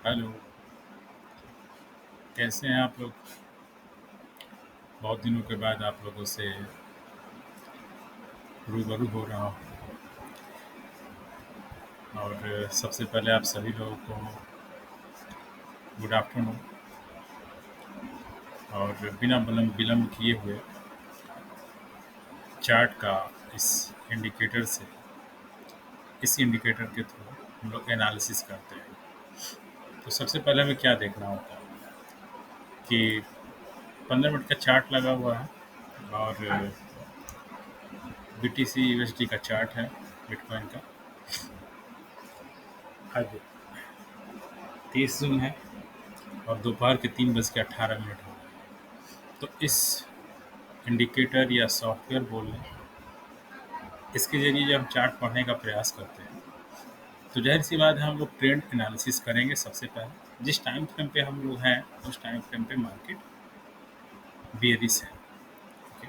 Hello. कैसे हैं आप लोग? बहुत दिनों के बाद आप लोगों से रूबरू हो रहा हूँ। और सबसे पहले आप सभी लोगों को गुड आफ्टरनून। और बिना विलम्ब किए हुए चार्ट का इस इंडिकेटर से इस इंडिकेटर के थ्रू हम लोग एनालिसिस करते हैं। तो सबसे पहले हमें क्या देखना होता है कि 15 मिनट का चार्ट लगा हुआ है और BTC USD का चार्ट है, बिटकॉइन का। आज 30 जून है और दोपहर के 3:18 हो रहे हैं। तो इस इंडिकेटर या सॉफ्टवेयर बोल लें, इसके ज़रिए जब हम चार्ट पढ़ने का प्रयास करते हैं तो ज़ाहिर सी बात है हम लोग ट्रेंड एनालिसिस करेंगे। सबसे पहले जिस टाइम फ्रेम पे हम लोग हैं उस टाइम फ्रेम पे मार्केट बेयरिश है। ओके।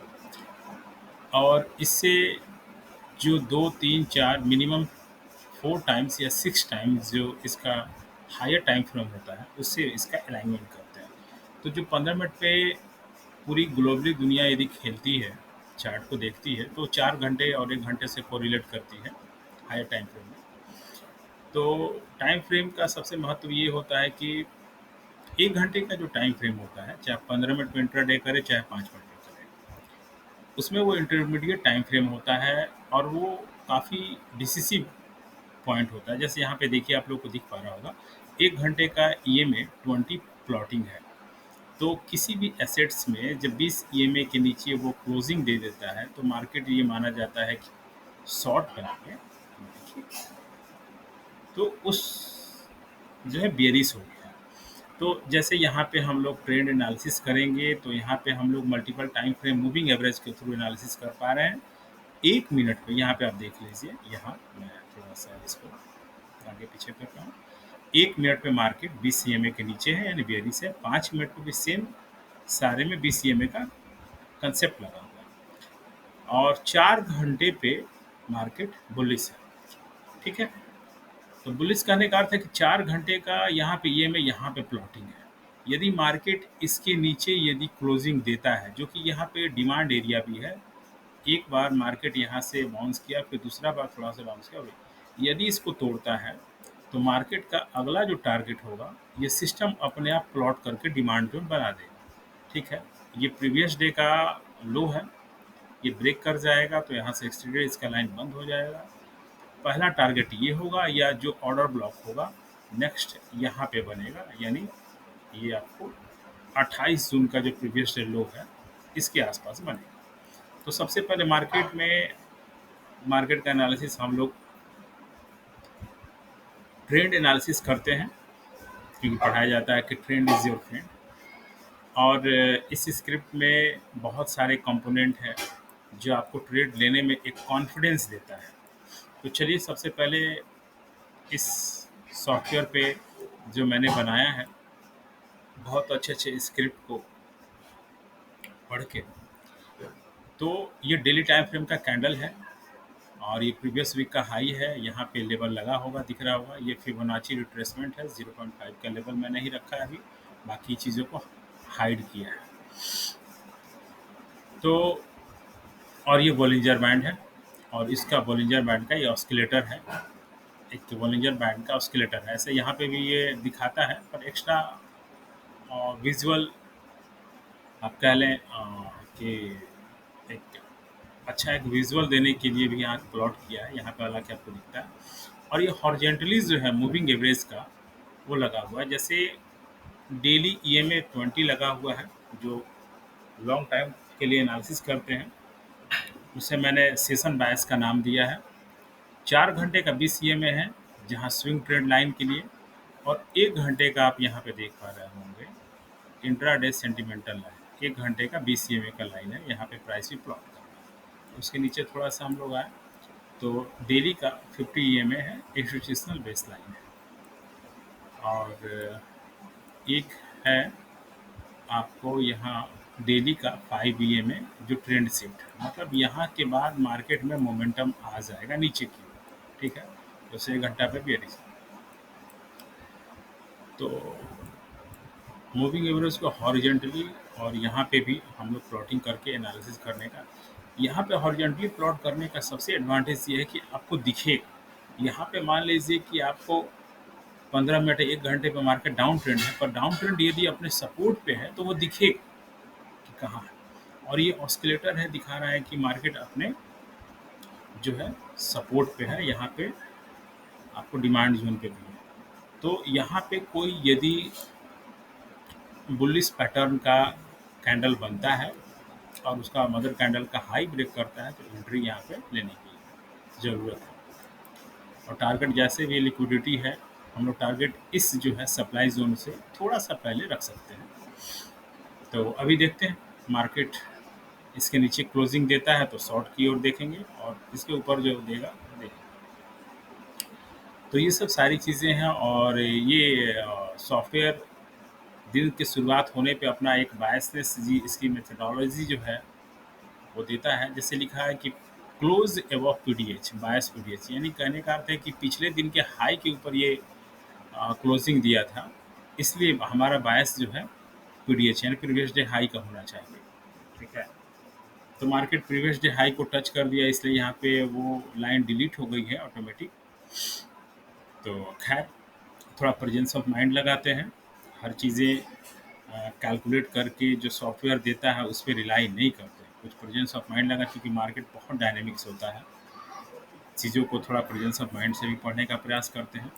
और इससे जो 2 3 4 मिनिमम 4 टाइम्स या 6 टाइम्स जो इसका हायर टाइम फ्रेम होता है उससे इसका अलाइनमेंट करते हैं। तो जो 15 मिनट पे पूरी ग्लोबली दुनिया यदि खेलती है, चार्ट को देखती है, तो 4 घंटे और 1 घंटे से कोरिलेट करती है हायर टाइम फ्रेम में। तो टाइम फ्रेम का सबसे महत्व ये होता है कि 1 घंटे का जो टाइम फ्रेम होता है, चाहे 15 मिनट में इंट्राडे करे चाहे 5 मिनट में करे, उसमें वो इंटरमीडिएट टाइम फ्रेम होता है और वो काफ़ी डिसिसिव पॉइंट होता है। जैसे यहाँ पे देखिए, आप लोग को दिख पा रहा होगा 1 घंटे का EMA 20 प्लॉटिंग है। तो किसी भी एसेट्स में जब 20 EMA के नीचे वो क्लोजिंग दे देता है तो मार्केट ये माना जाता है कि शॉर्ट बनाए, तो उस जो है बेयरिश हो गया। तो जैसे यहाँ पे हम लोग ट्रेंड एनालिसिस करेंगे तो यहाँ पे हम लोग multiple time frame moving average के थ्रू एनालिसिस कर पा रहे हैं। 1 मिनट पे यहाँ पे आप देख लीजिए, यहाँ मैं थोड़ा सा इसको आगे पीछे कर रहा हूँ। 1 मिनट पे मार्केट 20 EMA के नीचे है यानी बेयरिश है। 5 मिनट पे भी सेम, सारे में 20 EMA का कंसेप्ट लगा हुआ है। और 4 घंटे पे मार्केट बुलिश है। ठीक है। तो बुलिश कहने का अर्थ है कि 4 घंटे का यहाँ पे EMA यहाँ पे प्लॉटिंग है। यदि मार्केट इसके नीचे यदि क्लोजिंग देता है, जो कि यहाँ पे डिमांड एरिया भी है, एक बार मार्केट यहाँ से बाउंस किया, फिर दूसरा बार थोड़ा सा बाउंस किया, यदि इसको तोड़ता है तो मार्केट का अगला जो टारगेट होगा ये सिस्टम अपने आप प्लॉट करके डिमांड जोन बना देगा। ठीक है। ये प्रीवियस डे का लो है, ये ब्रेक कर जाएगा तो यहाँ से एक्सटेंडेड इसका लाइन बंद हो जाएगा। पहला टारगेट ये होगा या जो ऑर्डर ब्लॉक होगा नेक्स्ट यहाँ पे बनेगा, यानी ये आपको 28 जून का जो प्रीवियस डे लो है इसके आसपास बनेगा। तो सबसे पहले मार्केट का एनालिसिस हम लोग ट्रेंड एनालिसिस करते हैं, क्योंकि पढ़ाया जाता है कि ट्रेंड इज़ योर फ्रेंड। और इस स्क्रिप्ट में बहुत सारे कंपोनेंट हैं जो आपको ट्रेड लेने में एक कॉन्फिडेंस देता है। तो चलिए सबसे पहले इस सॉफ्टवेयर पे जो मैंने बनाया है, बहुत अच्छे स्क्रिप्ट को पढ़ के, तो ये डेली टाइम फ्रेम का कैंडल है और ये प्रीवियस वीक का हाई है। यहाँ पे लेवल लगा होगा, दिख रहा होगा। ये फिबोनाची रिट्रेसमेंट है, 0.5 का लेवल मैंने ही रखा है अभी, बाकी चीज़ों को हाइड किया है। तो और ये बॉलिंजर बैंड है और इसका बॉलिंजर बैंड का ये ऑस्किलेटर है, एक बॉलिंजर बैंड का ऑस्किलेटर है। ऐसे यहाँ पे भी ये दिखाता है, पर एक्स्ट्रा विजुअल आप कह लें कि एक अच्छा एक विजुअल देने के लिए भी यहाँ प्लॉट किया है। यहाँ पे हालांकि आपको दिखता है। और ये हॉरिजेंटली जो है मूविंग एवरेज का वो लगा हुआ है। जैसे डेली EMA 20 लगा हुआ है, जो लॉन्ग टाइम के लिए एनालिसिस करते हैं, उसे मैंने सेशन बायस का नाम दिया है। 4 घंटे का 20 EMA है जहाँ स्विंग ट्रेंड लाइन के लिए, और 1 घंटे का आप यहाँ पे देख पा रहे होंगे इंट्राडे सेंटिमेंटल लाइन। 1 घंटे का 20 EMA का लाइन है, यहाँ पे प्राइस भी प्लॉट कर रहा है। उसके नीचे थोड़ा सा हम लोग आए तो डेली का 50 EMA है, इंस्टीट्यूशनल बेस लाइन है। और एक है आपको यहाँ डेली का 5 EMA जो ट्रेंड शिफ्ट है, मतलब यहाँ के बाद मार्केट में मोमेंटम आ जाएगा नीचे की ओर। ठीक है। तो 1 घंटा पे बेरिश। तो मूविंग एवरेज को हॉरिजेंटली और यहाँ पे भी हम लोग प्लॉटिंग करके एनालिसिस करने का, यहाँ पे हॉरिजेंटली प्लॉट करने का सबसे एडवांटेज ये है कि आपको दिखेगा। यहाँ पे मान लीजिए कि आपको 15 मिनट 1 घंटे पे मार्केट डाउन ट्रेंड है, पर डाउन ट्रेंड यदि अपने सपोर्ट पे है तो वो दिखेगा कि कहाँ है। और ये ऑस्किलेटर है, दिखा रहा है कि मार्केट अपने जो है सपोर्ट पे है, यहाँ पे आपको डिमांड जोन पे भी है। तो यहाँ पे कोई यदि बुलिश पैटर्न का कैंडल बनता है और उसका मदर कैंडल का हाई ब्रेक करता है तो एंट्री यहाँ पे लेने की ज़रूरत है। और टारगेट जैसे भी लिक्विडिटी है, हम लोग टारगेट इस जो है सप्लाई जोन से थोड़ा सा पहले रख सकते हैं। तो अभी देखते हैं मार्केट इसके नीचे क्लोजिंग देता है तो शॉर्ट की ओर देखेंगे, और इसके ऊपर जो देगा देखेंगे। तो ये सब सारी चीज़ें हैं। और ये सॉफ्टवेयर दिन की शुरुआत होने पे अपना एक बायसनेस जी इसकी मेथडोलॉजी जो है वो देता है। जैसे लिखा है कि क्लोज एबव पीडीएच, बायस पीडीएच, यानी कहने का अर्थ है कि पिछले दिन के हाई के ऊपर ये क्लोजिंग दिया था, इसलिए हमारा बायस जो है पीडीएच यानी प्रीवियस डे हाई का होना चाहिए। ठीक है, तो मार्केट प्रीवियस डे हाई को टच कर दिया, इसलिए यहाँ पे वो लाइन डिलीट हो गई है ऑटोमेटिक। तो खैर, थोड़ा प्रेजेंस ऑफ माइंड लगाते हैं, हर चीज़ें कैलकुलेट करके जो सॉफ्टवेयर देता है उस पर रिलाई नहीं करते, कुछ प्रेजेंस ऑफ माइंड लगा, क्योंकि मार्केट बहुत डायनेमिक्स होता है, चीज़ों को थोड़ा प्रेजेंस ऑफ माइंड से भी पढ़ने का प्रयास करते हैं।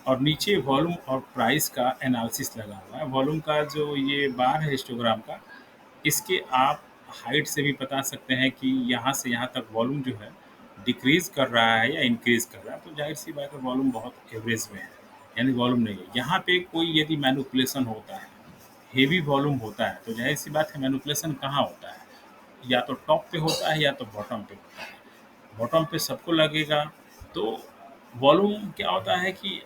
और नीचे वॉल्यूम और प्राइस का एनालिसिस लगा हुआ है। वॉल्यूम का जो ये बार है हिस्टोग्राम का, इसके आप हाइट से भी बता सकते हैं कि यहाँ से यहाँ तक वॉल्यूम जो है डिक्रीज़ कर रहा है या इंक्रीज़ कर रहा है। तो जाहिर सी बात है वॉल्यूम बहुत एवरेज में है, यानी वॉल्यूम नहीं है। यहाँ पे कोई यदि मैनिपुलेशन होता है, हेवी वॉल्यूम होता है, तो जाहिर सी बात है मैनिपुलेशन कहाँ होता है, या तो टॉप पे होता है या तो बॉटम पे होता है। बॉटम पे सबको लगेगा। तो वॉल्यूम क्या होता है कि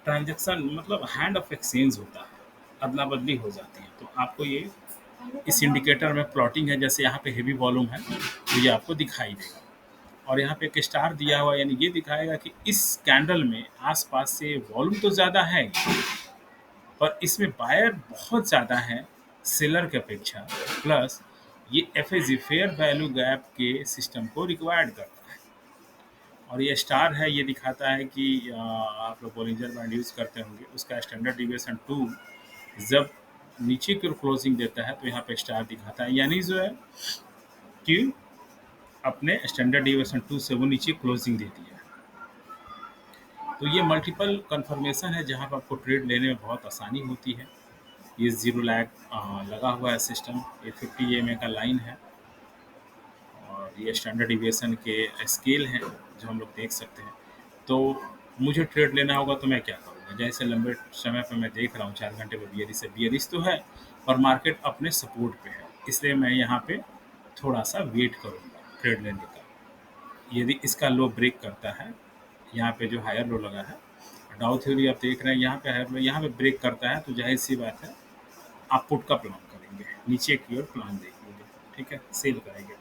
ट्रांजैक्शन मतलब हैंड ऑफ एक्सचेंज होता है, अदला बदली हो जाती है। तो आपको ये इस इंडिकेटर में प्लॉटिंग है, जैसे यहाँ पे हेवी वॉल्यूम है तो ये आपको दिखाई देगा। और यहाँ पे एक स्टार दिया हुआ, यानी ये दिखाएगा कि इस कैंडल में आसपास से वॉल्यूम तो ज़्यादा है पर इसमें बायर बहुत ज़्यादा है सेलर के अपेक्षा, प्लस ये एफ फेयर वैल्यू गैप के सिस्टम को रिक्वायर्ड करता है। और ये स्टार है, ये दिखाता है कि आप लोग बोलिंजर बैंड यूज़ करते होंगे, उसका स्टैंडर्ड डिविएशन 2 जब नीचे की ओर क्लोजिंग देता है तो यहाँ पे स्टार दिखाता है, यानी जो है कि अपने स्टैंडर्ड डिविएशन 2 से वो नीचे क्लोजिंग देती है। तो ये मल्टीपल कन्फर्मेशन है जहाँ पर आपको ट्रेड लेने में बहुत आसानी होती है। ये ज़ीरो लैग लगा हुआ है सिस्टम, ये 50 EMA का लाइन है, और ये स्टैंडर्ड डिविएशन के स्केल हैं जो हम लोग देख सकते हैं। तो मुझे ट्रेड लेना होगा तो मैं क्या करूँगा, जैसे लंबे समय पर मैं देख रहा हूँ 4 घंटे में बियरिश तो है और मार्केट अपने सपोर्ट पे है, इसलिए मैं यहाँ पे थोड़ा सा वेट करूँगा ट्रेड लेने का। यदि इसका लो ब्रेक करता है, यहाँ पे जो हायर लो लगा है, डाउ थ्योरी आप देख रहे हैं, यहाँ पे हायर लो यहाँ पे ब्रेक करता है तो जाहिर सी बात है आप पुट का प्लान करेंगे, नीचे की ओर प्लान देखेंगे, ठीक है, सेल करेंगे।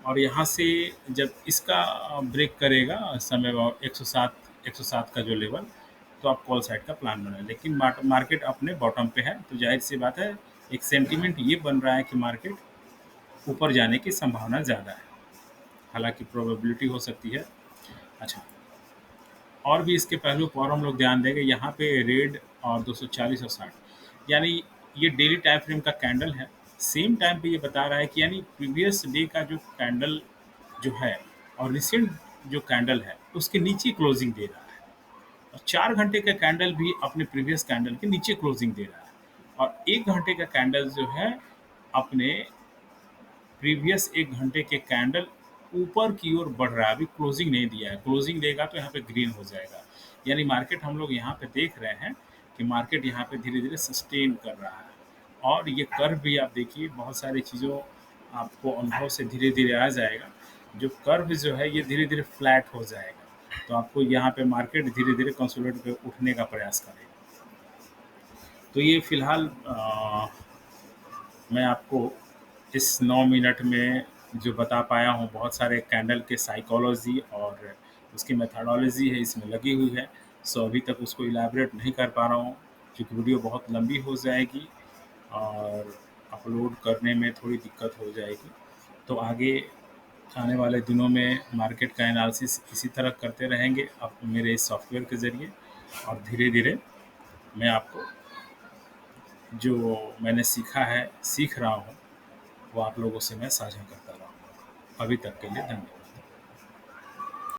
और यहाँ से जब इसका ब्रेक करेगा समय 107 का जो लेवल, तो आप कॉल साइड का प्लान बनाएं। लेकिन मार्केट अपने बॉटम पे है तो जाहिर सी बात है एक सेंटीमेंट ये बन रहा है कि मार्केट ऊपर जाने की संभावना ज़्यादा है, हालांकि प्रोबेबिलिटी हो सकती है। अच्छा, और भी इसके पहलू पर हम लोग ध्यान देंगे, यहाँ पे रेड और 240 और 60, यानी ये डेली टाइम फ्रेम का कैंडल है। सेम टाइम पे ये बता रहा है कि यानी प्रीवियस डे का जो कैंडल जो है और रिसेंट जो कैंडल है उसके नीचे क्लोजिंग दे रहा है, और 4 घंटे का कैंडल भी अपने प्रीवियस कैंडल के नीचे क्लोजिंग दे रहा है, और 1 घंटे का कैंडल जो है अपने प्रीवियस 1 घंटे के कैंडल ऊपर की ओर बढ़ रहा है, अभी क्लोजिंग नहीं दिया है। क्लोजिंग देगा तो यहाँ पे ग्रीन हो जाएगा, यानी मार्केट हम लोग यहाँ पे देख रहे हैं कि मार्केट यहाँ पे धीरे धीरे सस्टेन कर रहा है। और ये कर्व भी आप देखिए, बहुत सारी चीज़ों आपको अनुभव से धीरे धीरे आ जाएगा। जो कर्व जो है ये धीरे धीरे फ्लैट हो जाएगा, तो आपको यहाँ पे मार्केट धीरे धीरे कंसोलिडेट पे उठने का प्रयास करेगा। तो ये फिलहाल मैं आपको इस 9 मिनट में जो बता पाया हूँ, बहुत सारे कैंडल के साइकोलॉजी और उसकी मेथडोलॉजी है इसमें लगी हुई है। सो अभी तक उसको इलैबोरेट नहीं कर पा रहा हूँ क्योंकि वीडियो बहुत लंबी हो जाएगी और अपलोड करने में थोड़ी दिक्कत हो जाएगी। तो आगे आने वाले दिनों में मार्केट का एनालिसिस इसी तरह करते रहेंगे अब मेरे इस सॉफ्टवेयर के ज़रिए, और धीरे-धीरे मैं आपको जो मैंने सीखा है, सीख रहा हूँ, वो आप लोगों से मैं साझा करता रहूँगा। अभी तक के लिए धन्यवाद।